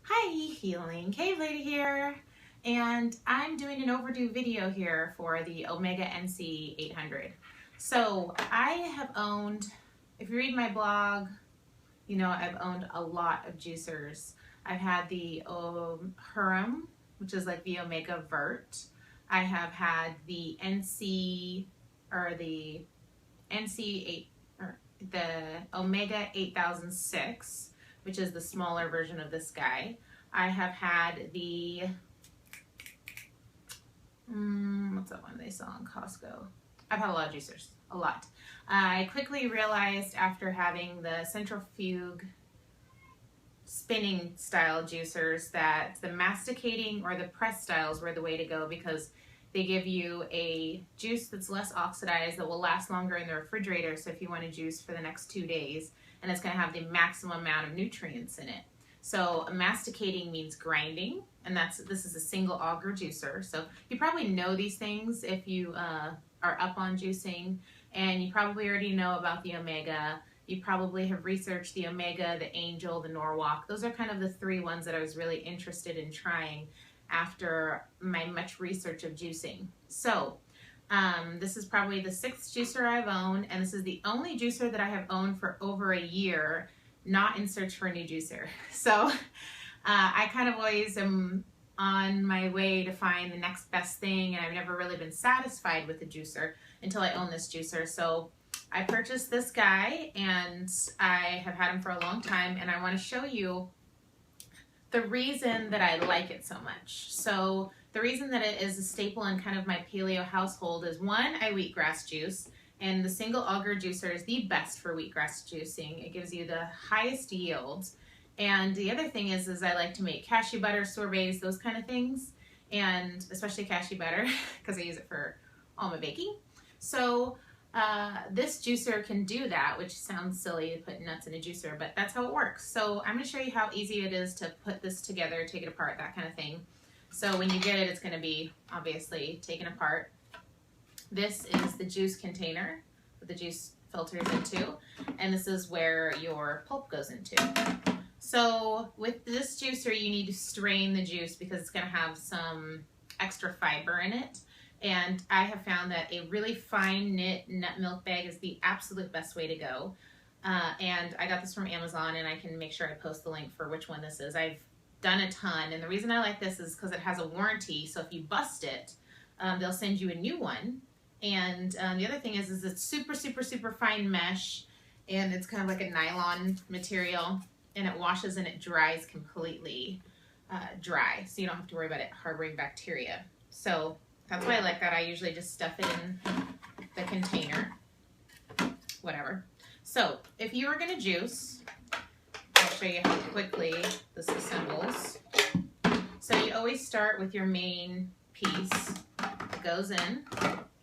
Hi, Healing Cave Lady here, and I'm doing an overdue video here for the Omega NC800. So I have owned, if you read my blog, you know I've owned a lot of juicers. I've had the hurom, which is like the Omega Vert. I have had the the Omega 8006, which is the smaller version of this guy. I have had the, what's that one they sell in Costco? I've had a lot of juicers, a lot. I quickly realized after having the centrifuge spinning style juicers that the masticating or the press styles were the way to go, because they give you a juice that's less oxidized, that will last longer in the refrigerator. So if you want to juice for the next 2 days, and it's going to have the maximum amount of nutrients in it. So masticating means grinding, and this is a single auger juicer. So you probably know these things if you are up on juicing, and you probably already know about the Omega. You probably have researched the Omega, the Angel, the Norwalk. Those are kind of the 3 ones that I was really interested in trying after my much research of juicing. So this is probably the 6th juicer I've owned, and this is the only juicer that I have owned for over a year, not in search for a new juicer. So I kind of always am on my way to find the next best thing, and I've never really been satisfied with the juicer until I own this juicer. So I purchased this guy, and I have had him for a long time, and I want to show you the reason that I like it so much. So the reason that it is a staple in kind of my paleo household is, one, I wheatgrass juice, and the single auger juicer is the best for wheatgrass juicing. It gives you the highest yields. And the other thing is I like to make cashew butter, sorbets, those kind of things, and especially cashew butter because I use it for all my baking. So this juicer can do that, which sounds silly to put nuts in a juicer, but that's how it works. So I'm going to show you how easy it is to put this together, take it apart, that kind of thing. So when you get it, it's going to be obviously taken apart. This is the juice container that the juice filters into, and this is where your pulp goes into. So with this juicer, you need to strain the juice because it's going to have some extra fiber in it. And I have found that a really fine knit nut milk bag is the absolute best way to go. And I got this from Amazon, and I can make sure I post the link for which one this is. I've done a ton, and the reason I like this is because it has a warranty. So if you bust it, they'll send you a new one. And the other thing is it's super, super, super fine mesh, and it's kind of like a nylon material, and it washes and it dries completely dry. So you don't have to worry about it harboring bacteria. So that's why I like that. I usually just stuff it in the container, whatever. So if you were going to juice, I'll show you how quickly this assembles. So you always start with your main piece. It goes in,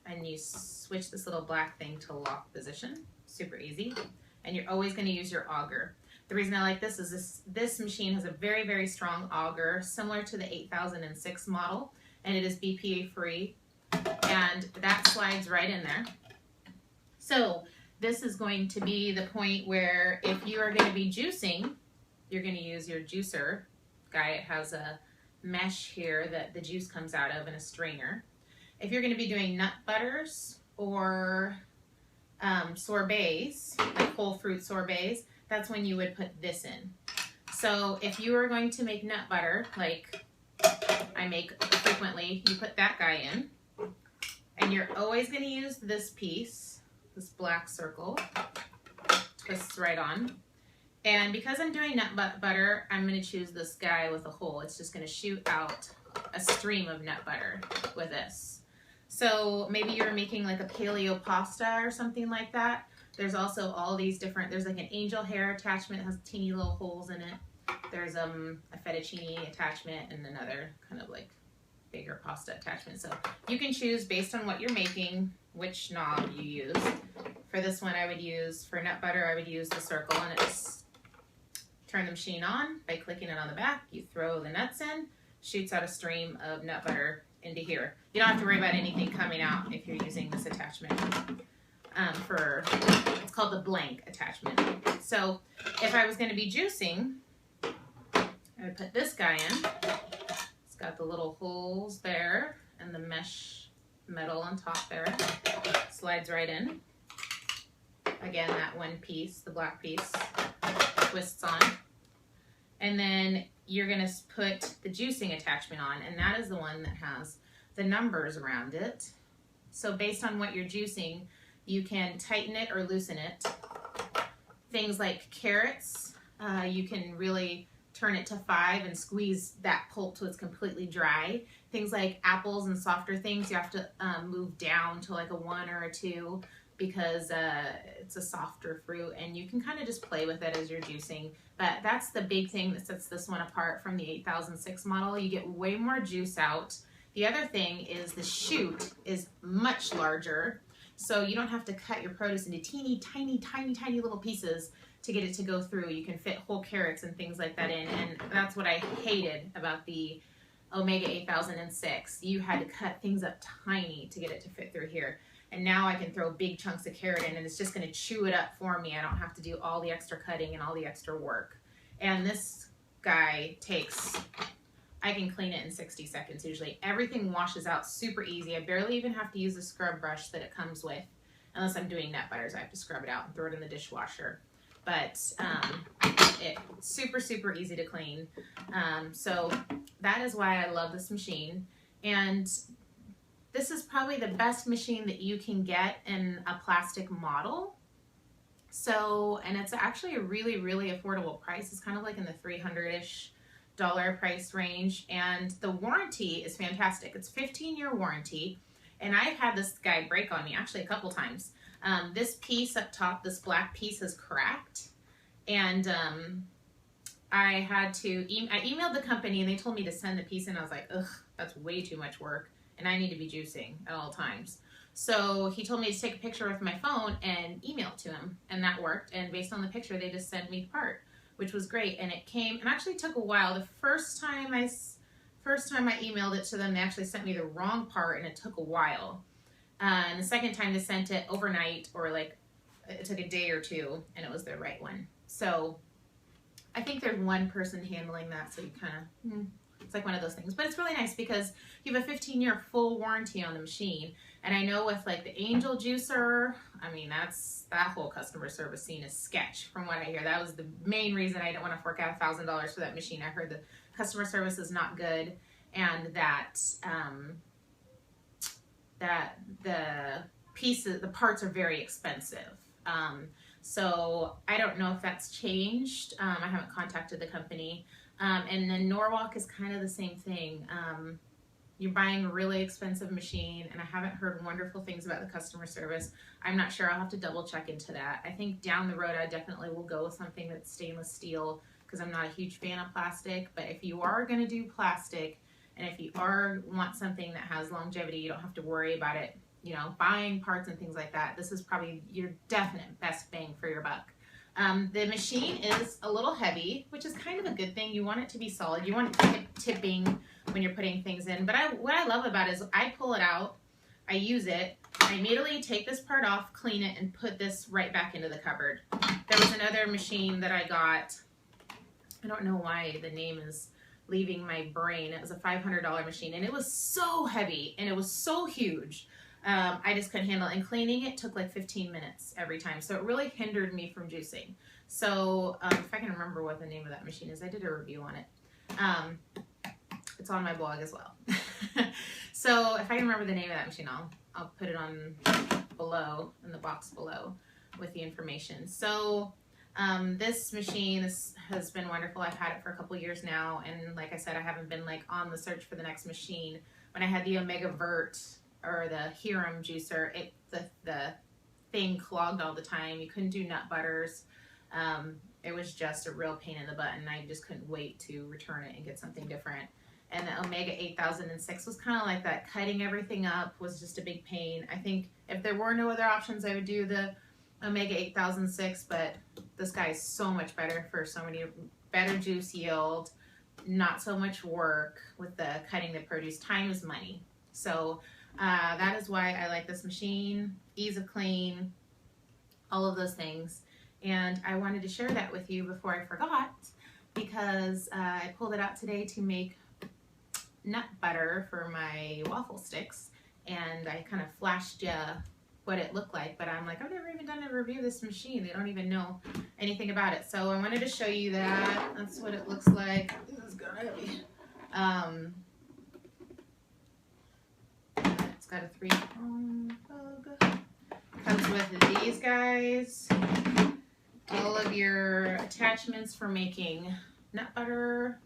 and you switch this little black thing to lock position. Super easy. And you're always going to use your auger. The reason I like this is this machine has a very, very strong auger, similar to the 8006 model. And it is BPA free, and that slides right in there. So this is going to be the point where if you are going to be juicing, you're going to use your juicer guy. It has a mesh here that the juice comes out of and a strainer. If you're going to be doing nut butters or sorbets, like whole fruit sorbets, that's when you would put this in. So if you are going to make nut butter, like I make frequently, you put that guy in, and you're always going to use this piece, this black circle, twists right on. And because I'm doing nut butter, I'm going to choose this guy with a hole. It's just going to shoot out a stream of nut butter with this. So maybe you're making like a paleo pasta or something like that. There's also all these different, there's like an angel hair attachment that has teeny little holes in it. There's a fettuccine attachment and another kind of like bigger pasta attachment. So you can choose based on what you're making, which knob you use. For this one, I would use, for nut butter, I would use the circle, and it's turn the machine on by clicking it on the back. You throw the nuts in, shoots out a stream of nut butter into here. You don't have to worry about anything coming out if you're using this attachment. It's called the blank attachment. So if I was going to be juicing, I put this guy in. It's got the little holes there and the mesh metal on top there. Slides right in. Again, that one piece, the black piece, twists on. And then you're gonna put the juicing attachment on, and that is the one that has the numbers around it. So based on what you're juicing, you can tighten it or loosen it. Things like carrots, you can really turn it to 5 and squeeze that pulp till it's completely dry. Things like apples and softer things, you have to move down to like a 1 or a 2 because it's a softer fruit, and you can kind of just play with it as you're juicing. But that's the big thing that sets this one apart from the 8006 model. You get way more juice out. The other thing is the chute is much larger, so you don't have to cut your produce into teeny, tiny little pieces to get it to go through. You can fit whole carrots and things like that in, and that's what I hated about the Omega 8006. You had to cut things up tiny to get it to fit through here. And now I can throw big chunks of carrot in, and it's just going to chew it up for me. I don't have to do all the extra cutting and all the extra work. And this guy takes, I can clean it in 60 seconds usually. Everything washes out super easy. I barely even have to use the scrub brush that it comes with. Unless I'm doing nut butters, I have to scrub it out and throw it in the dishwasher. But it's super easy to clean. So that is why I love this machine. And this is probably the best machine that you can get in a plastic model. So, and it's actually a really affordable price. It's kind of like in the $300-ish price range. And the warranty is fantastic. It's 15-year warranty. And I've had this guy break on me actually a couple times. This piece up top, this black piece is cracked. And I had to, I emailed the company and they told me to send the piece in. I was like, ugh, that's way too much work. And I need to be juicing at all times. So he told me to take a picture with my phone and email it to him, and that worked. And based on the picture, they just sent me the part, which was great. And it came, and actually took a while. The first time I emailed it to them, they actually sent me the wrong part, and it took a while. And the second time they sent it overnight, or like it took a day or two, and it was the right one. So I think there's one person handling that, so you kind of, it's like one of those things. But it's really nice because you have a 15-year full warranty on the machine. And I know with like the Angel Juicer, I mean, that whole customer service scene is sketch from what I hear. That was the main reason I didn't want to fork out $1,000 for that machine. I heard the customer service is not good, and that the parts are very expensive. So I don't know if that's changed. I haven't contacted the company. And then Norwalk is kind of the same thing. You're buying a really expensive machine, and I haven't heard wonderful things about the customer service. I'm not sure. I'll have to double check into that. I think down the road I definitely will go with something that's stainless steel because I'm not a huge fan of plastic. But if you are going to do plastic, and if you want something that has longevity, you don't have to worry about it, you know, buying parts and things like that. This is probably your definite best bang for your buck. The machine is a little heavy, which is kind of a good thing. You want it to be solid. You want it to keep tipping when you're putting things in. But what I love about it is I pull it out, I use it, I immediately take this part off, clean it, and put this right back into the cupboard. There was another machine that I got. I don't know why the name is leaving my brain. It was a $500 machine, and it was so heavy, and it was so huge. I just couldn't handle it, and cleaning it took like 15 minutes every time, so it really hindered me from juicing. So if I can remember what the name of that machine is, I did a review on it. It's on my blog as well. So if I can remember the name of that machine, I'll put it on below, in the box below with the information. So this machine has been wonderful. I've had it for a couple years now, and like I said, I haven't been like on the search for the next machine. When I had the Omega Vert or the Hurom juicer, the thing clogged all the time. You couldn't do nut butters. It was just a real pain in the butt, and I just couldn't wait to return it and get something different. And the Omega 8006 was kind of like that. Cutting everything up was just a big pain. I think if there were no other options, I would do the Omega 8006, but this guy is so much better for so many better juice yield, not so much work with the cutting the produce. Time is money. So that is why I like this machine, ease of clean, all of those things. And I wanted to share that with you before I forgot. because I pulled it out today to make nut butter for my waffle sticks, and I kind of flashed you what it looked like, but I'm like, I've never even done a review of this machine. They don't even know anything about it. So I wanted to show you that. That's what it looks like. This is kind of heavy. It's got a 3-prong plug. Comes with these guys. All of your attachments for making nut butter.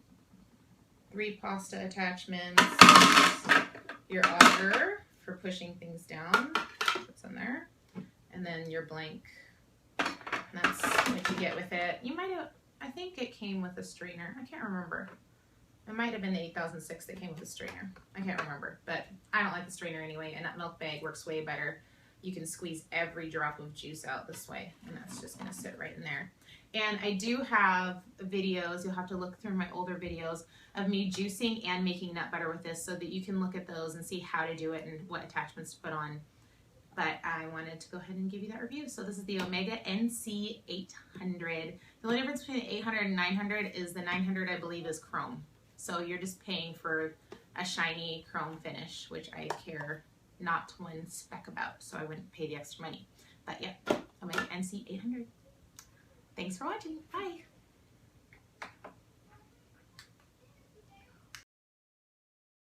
3 pasta attachments. Your auger for pushing things down. What's in there? And then your blank. And that's what you get with it. You might have, I think it came with a strainer. I can't remember. It might have been the 8006 that came with a strainer. I can't remember, but I don't like the strainer anyway. And that milk bag works way better. You can squeeze every drop of juice out this way, and that's just gonna sit right in there. And I do have videos, you'll have to look through my older videos of me juicing and making nut butter with this so that you can look at those and see how to do it and what attachments to put on. But I wanted to go ahead and give you that review. So this is the Omega NC800. The only difference between the 800 and 900 is the 900, I believe, is chrome. So you're just paying for a shiny chrome finish, which I care not one speck about, so I wouldn't pay the extra money. But yeah, Omega NC800. Thanks for watching. Bye.